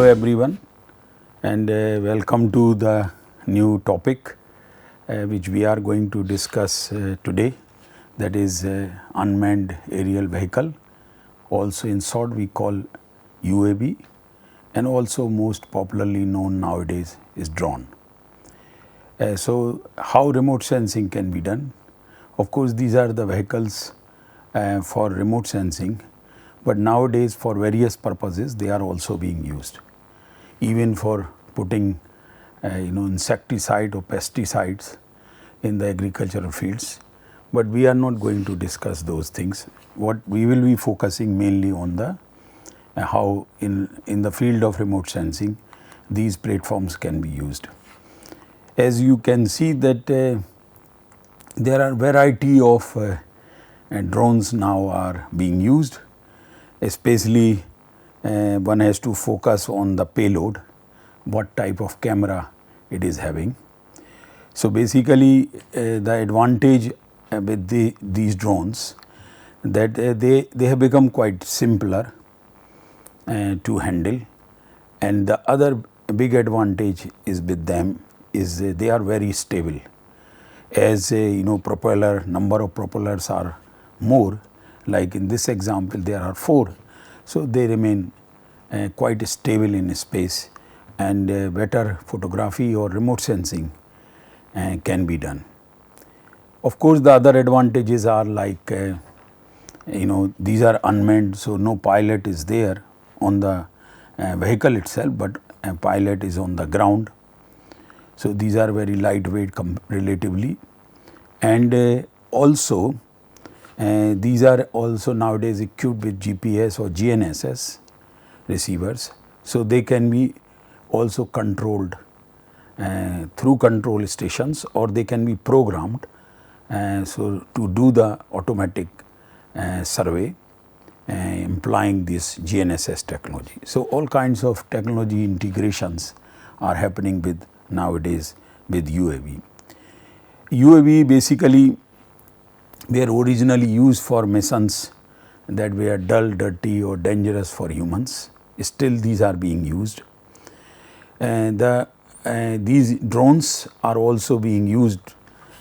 everyone, and welcome to the new topic which we are going to discuss today, that is unmanned aerial vehicle, also in short we call UAV, and also most popularly known nowadays is drone. So how remote sensing can be done? Of course, these are the vehicles for remote sensing, but nowadays for various purposes they are also being used, even for putting insecticide or pesticides in the agricultural fields. But we are not going to discuss those things. What we will be focusing mainly on the how in the field of remote sensing these platforms can be used. As you can see that there are variety of drones now are being used, especially one has to focus on the payload, what type of camera it is having. So basically the advantage with these drones that they have become quite simpler to handle, and the other big advantage is with them is they are very stable. As propeller, number of propellers are more, like in this example there are 4, so they remain quite stable in space, and better photography or remote sensing can be done. Of course, the other advantages are like these are unmanned, so no pilot is there on the vehicle itself, but a pilot is on the ground. So these are very lightweight relatively, and also these are also nowadays equipped with GPS or GNSS receivers, so they can be also controlled through control stations, or they can be programmed so to do the automatic survey employing this GNSS technology. So all kinds of technology integrations are happening with nowadays with UAV. UAV basically were originally used for missions that were dull, dirty or dangerous for humans. Still these are being used. These drones are also being used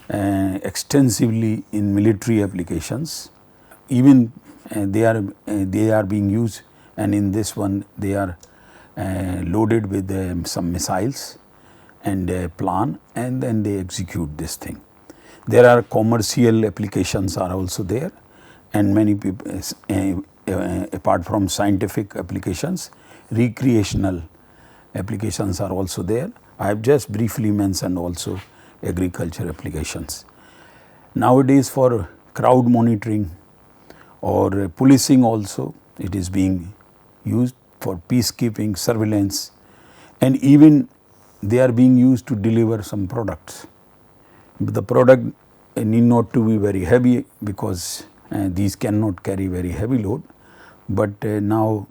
extensively in military applications. Even they are being used, and in this one they are loaded with some missiles and plan, and then they execute this thing. There are commercial applications are also there, and many people apart from scientific applications, recreational applications are also there. I have just briefly mentioned also agriculture applications. Nowadays for crowd monitoring or policing also it is being used, for peacekeeping, surveillance, and even they are being used to deliver some products. The product need not to be very heavy, because these cannot carry very heavy load, but now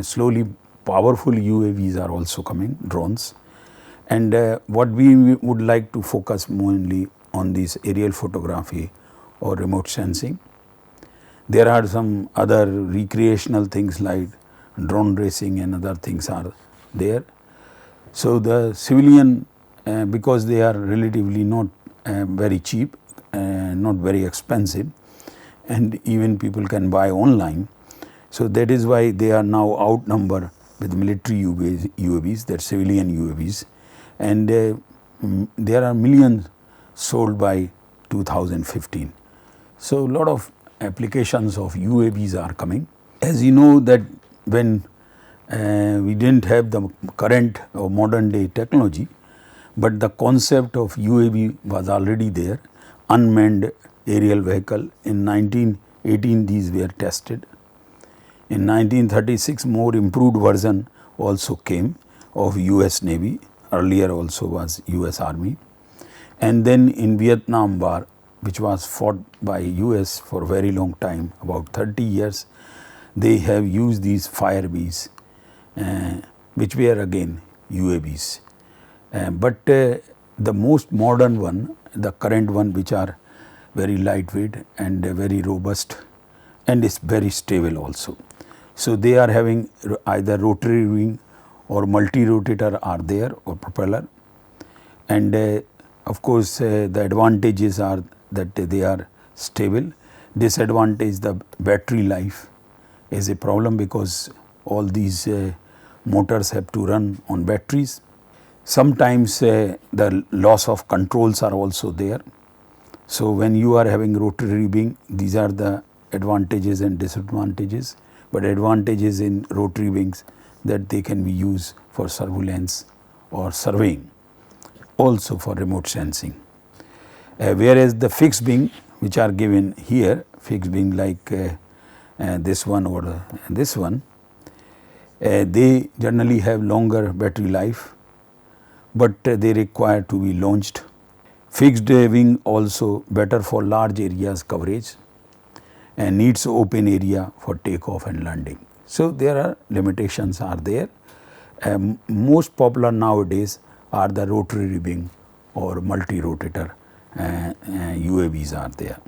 slowly powerful UAVs are also coming, drones, and what we would like to focus mainly on this aerial photography or remote sensing. There are some other recreational things like drone racing and other things are there. So the civilian, because they are relatively not very cheap, not very expensive, and even people can buy online, so that is why they are now outnumbered with military UAVs, that civilian UAVs, and there are millions sold by 2015. So a lot of applications of UAVs are coming. As you know that when we didn't have the current or modern day technology, but the concept of UAV was already there, unmanned aerial vehicle. In 1918 these were tested. In 1936 more improved version also came of US Navy, earlier also was US Army, and then in Vietnam War, which was fought by US for a very long time, about 30 years, they have used these Firebees, which were again UAVs. But the most modern one, the current one, which are very lightweight and very robust, and is very stable also. So they are having either rotary wing or multi-rotator are there or propeller. And of course, the advantages are that they are stable. Disadvantage, the battery life is a problem because all these motors have to run on batteries. Sometimes the loss of controls are also there. So, when you are having rotary wing, these are the advantages and disadvantages, but advantages in rotary wings that they can be used for surveillance or surveying, also for remote sensing. Whereas the fixed wing which are given here, fixed wing like this one or this one, they generally have longer battery life, but they require to be launched. Fixed wing also better for large areas coverage and needs open area for takeoff and landing. So, there are limitations are there. Most popular nowadays are the rotary wing or multi-rotator UAVs are there.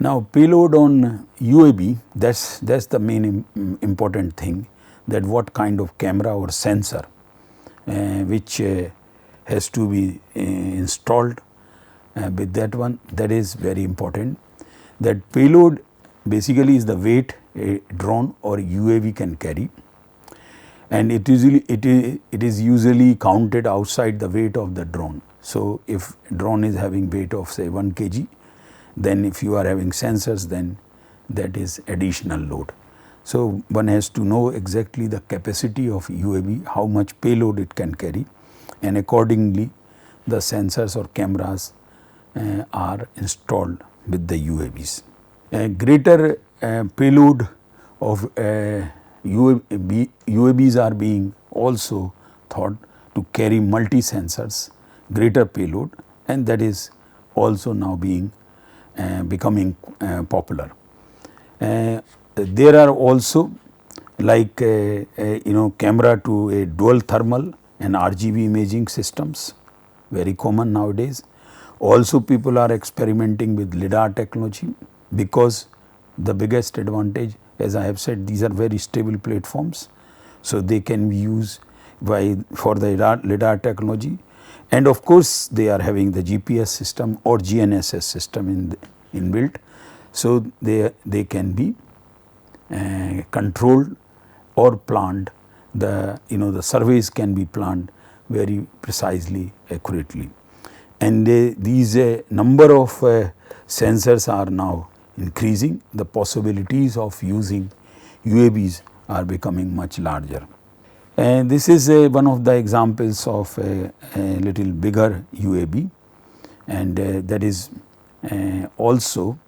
Now, payload on UAV, that's the main important thing, that what kind of camera or sensor which has to be installed with that one, that is very important. That payload basically is the weight a drone or UAV can carry, and it is usually counted outside the weight of the drone. So, if drone is having weight of say 1 kg, then if you are having sensors, then that is additional load. So, one has to know exactly the capacity of UAV, how much payload it can carry, and accordingly the sensors or cameras are installed with the UAVs. A greater payload of UAVs are being also thought to carry multi sensors, greater payload, and that is also now being becoming popular. There are also like camera to a dual thermal and RGB imaging systems, very common nowadays. Also people are experimenting with LiDAR technology, because the biggest advantage, as I have said, these are very stable platforms. So, they can be used for the LiDAR technology, and of course, they are having the GPS system or GNSS system inbuilt. So, they can be controlled or planned. The surveys can be planned very precisely, accurately, and these number of sensors are now increasing. The possibilities of using UAVs are becoming much larger. And this is one of the examples of a little bigger UAV, and that is also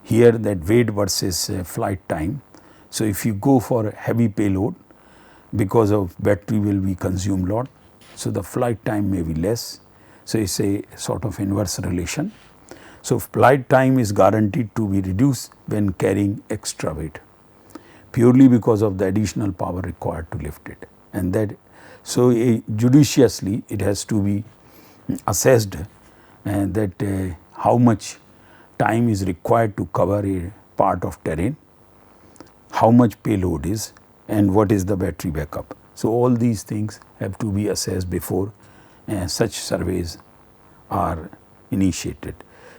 here that weight versus flight time. So, if you go for heavy payload, because of battery will be consumed lot, so the flight time may be less. So, it is a sort of inverse relation. So, flight time is guaranteed to be reduced when carrying extra weight, purely because of the additional power required to lift it, and that so judiciously it has to be assessed that how much time is required to cover a part of terrain, how much payload is, and what is the battery backup. So, all these things have to be assessed before such surveys are initiated.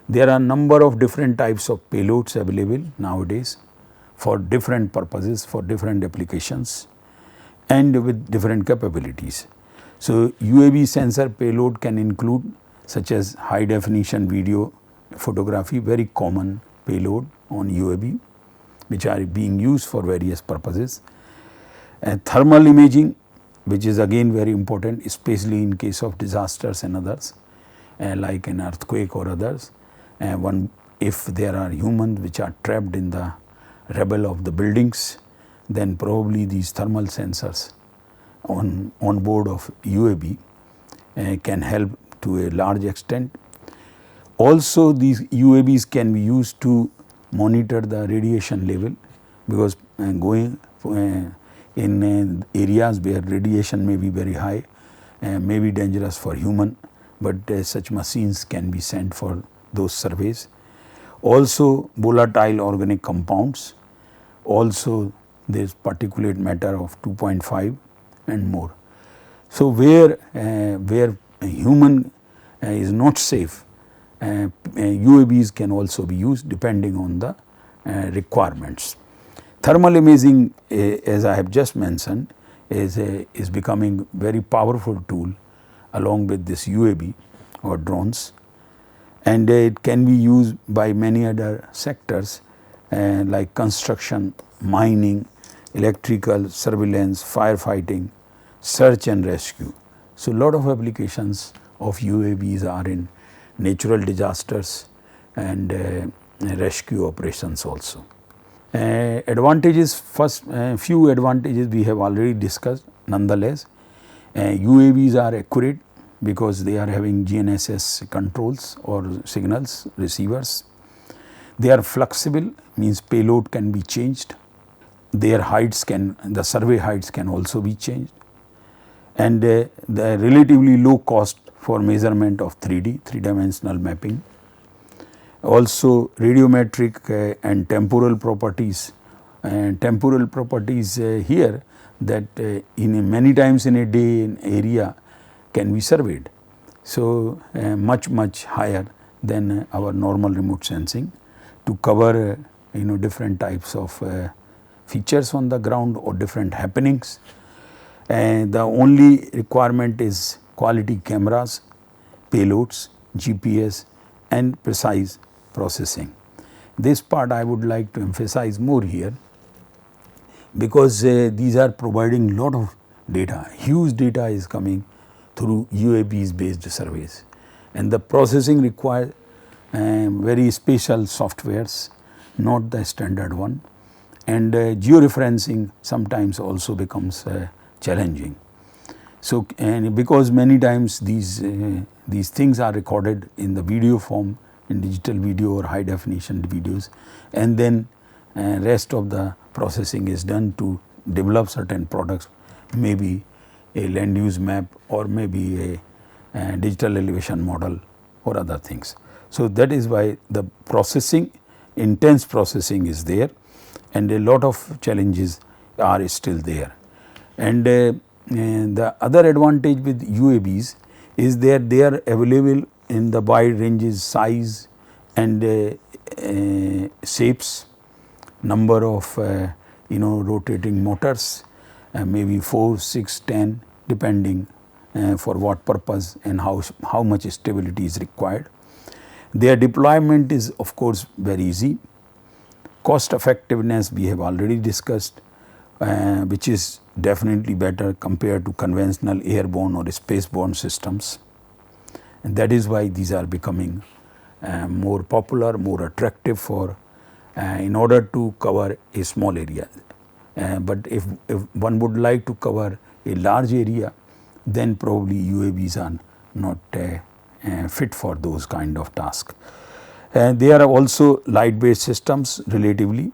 There are number of different types of payloads available nowadays for different purposes, for different applications, and with different capabilities. So, UAV sensor payload can include such as high definition video photography, very common payload on UAV, which are being used for various purposes. Thermal imaging, which is again very important, especially in case of disasters and others, like an earthquake or others. If there are humans which are trapped in the rubble of the buildings, then probably these thermal sensors on board of UAV can help to a large extent. Also, these UAVs can be used to monitor the radiation level, because going in areas where radiation may be very high, may be dangerous for human, but such machines can be sent for those surveys. Also, volatile organic compounds, also there is particulate matter of 2.5 and more. So, where a human is not safe, UAVs can also be used depending on the requirements. Thermal imaging, as I have just mentioned, is becoming very powerful tool along with this UAV or drones, and it can be used by many other sectors like construction, mining, electrical, surveillance, firefighting, search and rescue. So, lot of applications of UAVs are in natural disasters and rescue operations also. Advantages, first few advantages we have already discussed. Nonetheless, UAVs are accurate because they are having GNSS controls or signals receivers. They are flexible, means payload can be changed. Their heights can, the survey heights can also be changed, and the relatively low cost for measurement of 3D, three-dimensional mapping. Also radiometric and temporal properties. Temporal properties here, that in many times in a day an area can be surveyed. So, much higher than our normal remote sensing to cover different types of features on the ground or different happenings. The only requirement is quality cameras, payloads, GPS and precise processing. This part I would like to emphasize more here, because these are providing lot of data, huge data is coming through UAVs based surveys, and the processing requires very special softwares, not the standard one, and georeferencing sometimes also becomes challenging. So, and because many times these things are recorded in the video form, in digital video or high definition videos, and then rest of the processing is done to develop certain products, maybe a land use map or maybe a digital elevation model or other things. So, that is why the processing, intense processing is there, and a lot of challenges are still there. And the other advantage with UAVs is that they are available in the wide ranges, size and shapes, number of rotating motors, maybe 4, 6, 10 depending for what purpose and how much stability is required. Their deployment is of course very easy. Cost effectiveness we have already discussed, which is definitely better compared to conventional airborne or spaceborne systems, and that is why these are becoming more popular, more attractive for in order to cover a small area. But if one would like to cover a large area, then probably UAVs are not fit for those kind of tasks. They are also lightweight systems relatively,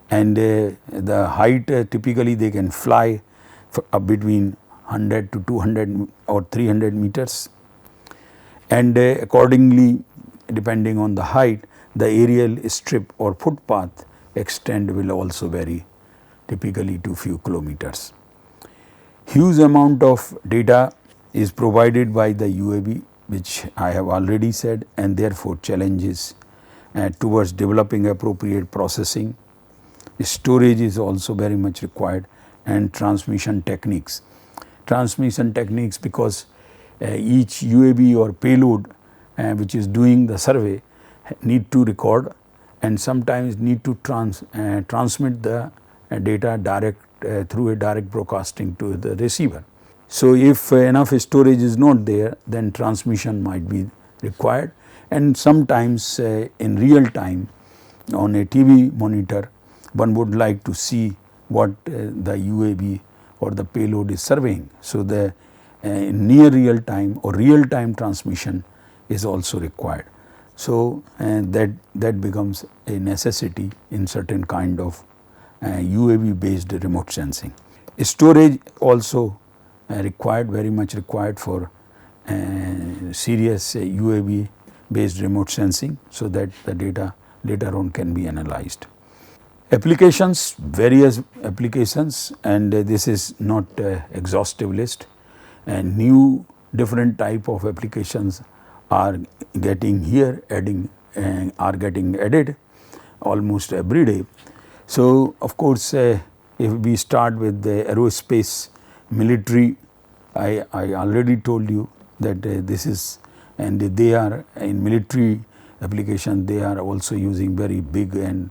and the height typically they can fly up between 100 to 200 or 300 meters, and accordingly depending on the height, the aerial strip or footpath extent will also vary, typically to few kilometers. Huge amount of data is provided by the UAV, which I have already said, and therefore challenges towards developing appropriate processing. Storage is also very much required, and transmission techniques. Transmission techniques, because each UAV or payload which is doing the survey need to record and sometimes need to transmit the data direct through a direct broadcasting to the receiver. So, if enough storage is not there, then transmission might be required, and sometimes in real time on a TV monitor one would like to see what the UAV or the payload is surveying. So, the near real time or real time transmission is also required. So, that becomes a necessity in certain kind of UAV based remote sensing. Storage also required, very much required for serious UAV based remote sensing, so that the data later on can be analyzed. Applications, various applications, and this is not exhaustive list. and new different type of applications are getting here are getting added almost every day. So, of course, if we start with the aerospace military, I already told you that this is, and they are in military application, they are also using very big and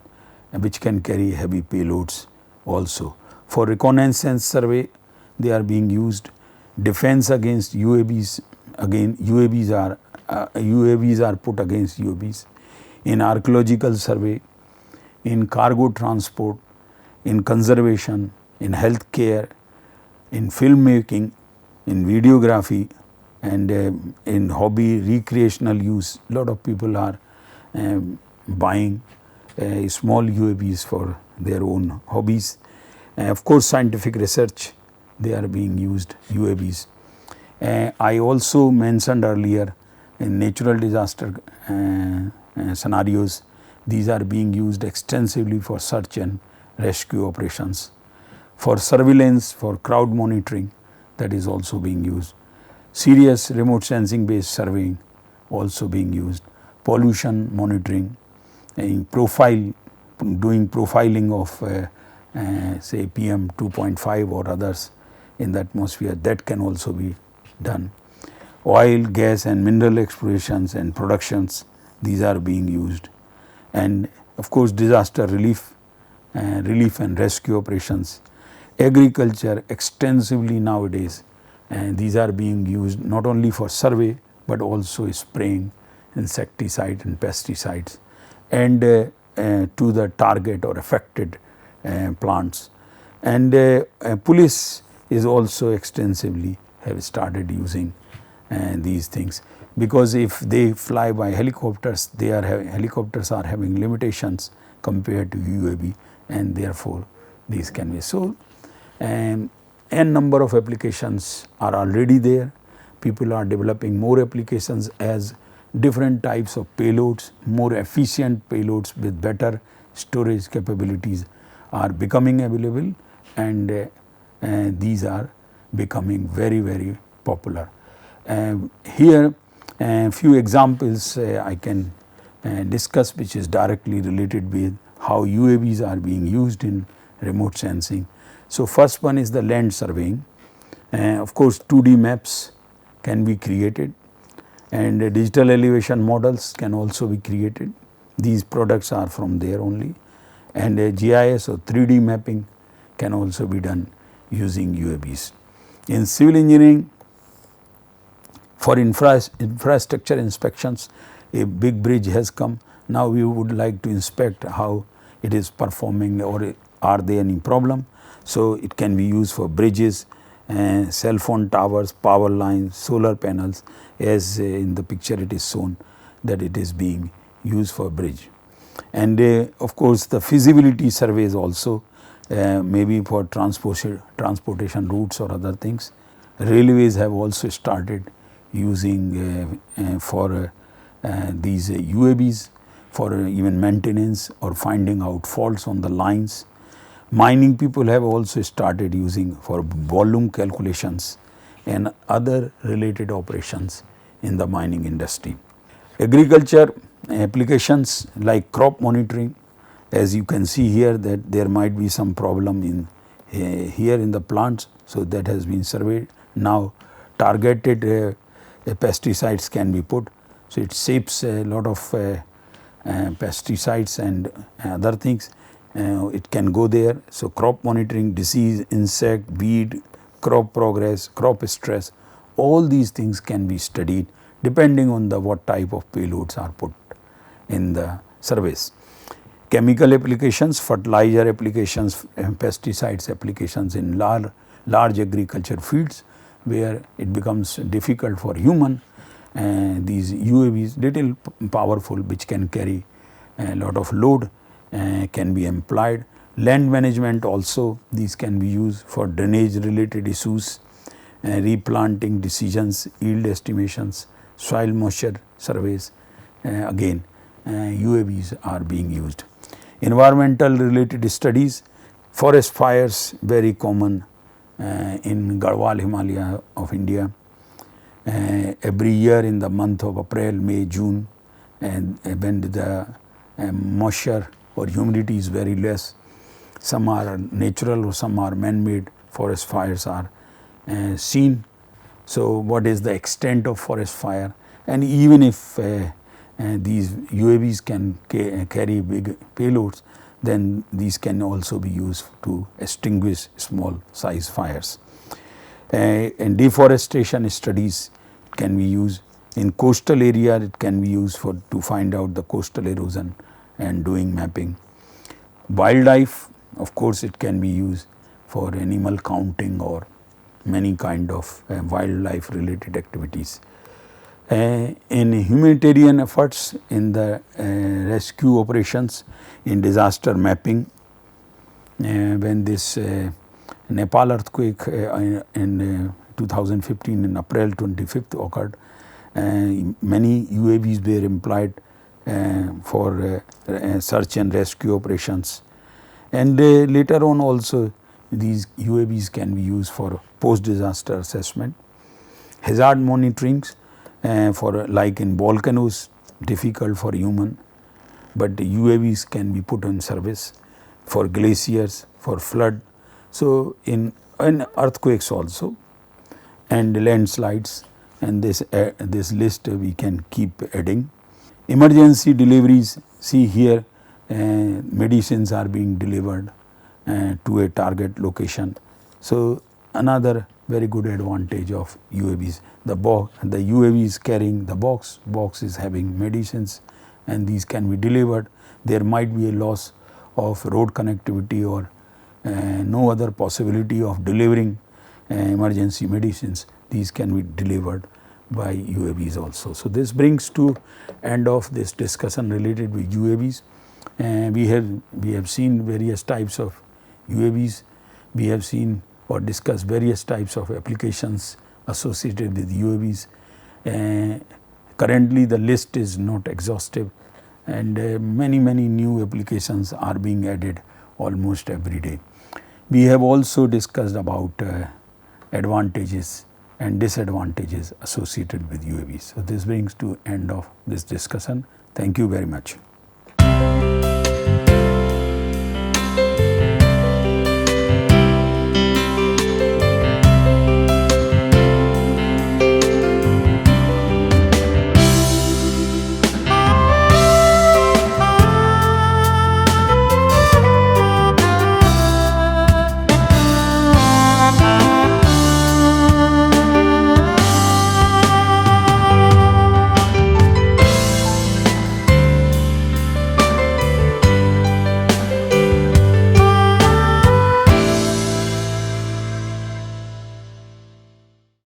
which can carry heavy payloads also. For reconnaissance survey they are being used, defense against UAVs, again UAVs are put against UAVs, in archaeological survey, in cargo transport, in conservation, in health care, in filmmaking, in videography, and in hobby recreational use. Lot of people are buying small UAVs for their own hobbies. Of course, scientific research, they are being used UAVs. I also mentioned earlier in natural disaster scenarios, these are being used extensively for search and rescue operations. For surveillance, for crowd monitoring, that is also being used. Serious remote sensing based surveying also being used. Pollution monitoring, doing profiling of say PM 2.5 or others in the atmosphere, that can also be done. Oil, gas and mineral explorations and productions, these are being used. And of course, disaster relief and rescue operations. Agriculture extensively nowadays, and these are being used not only for survey but also spraying insecticide and pesticides and to the target or affected plants. And police is also extensively have started using these things, because if they fly by helicopters, helicopters are having limitations compared to UAV, and therefore these can be. So, n number of applications are already there. People are developing more applications as different types of payloads, more efficient payloads with better storage capabilities are becoming available, and these are becoming very popular. Here a few examples I can discuss, which is directly related with how UAVs are being used in remote sensing. So, first one is the land surveying. Of course, 2D maps can be created, and digital elevation models can also be created. These products are from there only, and GIS or 3D mapping can also be done using UAVs. In civil engineering, for infrastructure inspections, a big bridge has come. Now we would like to inspect how it is performing, or are there any problem. So, it can be used for bridges, cell phone towers, power lines, solar panels, as in the picture it is shown that it is being used for bridge. And of course, the feasibility surveys also, maybe for transportation routes or other things. Railways have also started using for these UAVs for even maintenance or finding out faults on the lines. Mining people have also started using for volume calculations and other related operations in the mining industry. Agriculture applications like crop monitoring, as you can see here that there might be some problem in here in the plants. So, that has been surveyed. Now, targeted pesticides can be put. So, it saves a lot of pesticides and other things. It can go there. So, crop monitoring, disease, insect, weed, crop progress, crop stress, all these things can be studied depending on the what type of payloads are put in the surveys. Chemical applications, fertilizer applications, pesticides applications in large agriculture fields where it becomes difficult for human, these UAVs little powerful, which can carry a lot of load, can be employed. Land management also, these can be used for drainage related issues, replanting decisions, yield estimations, soil moisture surveys, again UAVs are being used. Environmental related studies, forest fires very common in Garhwal Himalaya of India. Every year in the month of April, May, June, and when the moisture or humidity is very less, some are natural or some are man-made forest fires are seen. So, what is the extent of forest fire, and even if these UAVs can carry big payloads, then these can also be used to extinguish small size fires. And deforestation studies can be used in coastal area. It can be used for to find out the coastal erosion and doing mapping. Wildlife, of course, it can be used for animal counting or many kind of wildlife related activities. In humanitarian efforts, in the rescue operations, in disaster mapping, when this Nepal earthquake in 2015 in April 25th occurred, many UAVs were employed for search and rescue operations, and later on also these UAVs can be used for post disaster assessment. Hazard monitoring for like in volcanoes, difficult for human, but the UAVs can be put on service for glaciers, for flood. So, in earthquakes also and landslides, and this list we can keep adding. Emergency deliveries, see here medicines are being delivered to a target location. So, another very good advantage of UAVs. The UAV is carrying the box is having medicines, and these can be delivered. There might be a loss of road connectivity or no other possibility of delivering emergency medicines. These can be delivered by UAVs also. So, this brings to end of this discussion related with UAVs. We have seen various types of UAVs. We have seen or discussed various types of applications associated with UAVs. Currently the list is not exhaustive, and many new applications are being added almost every day. We have also discussed about advantages and disadvantages associated with UAVs. So, this brings to end of this discussion. Thank you very much.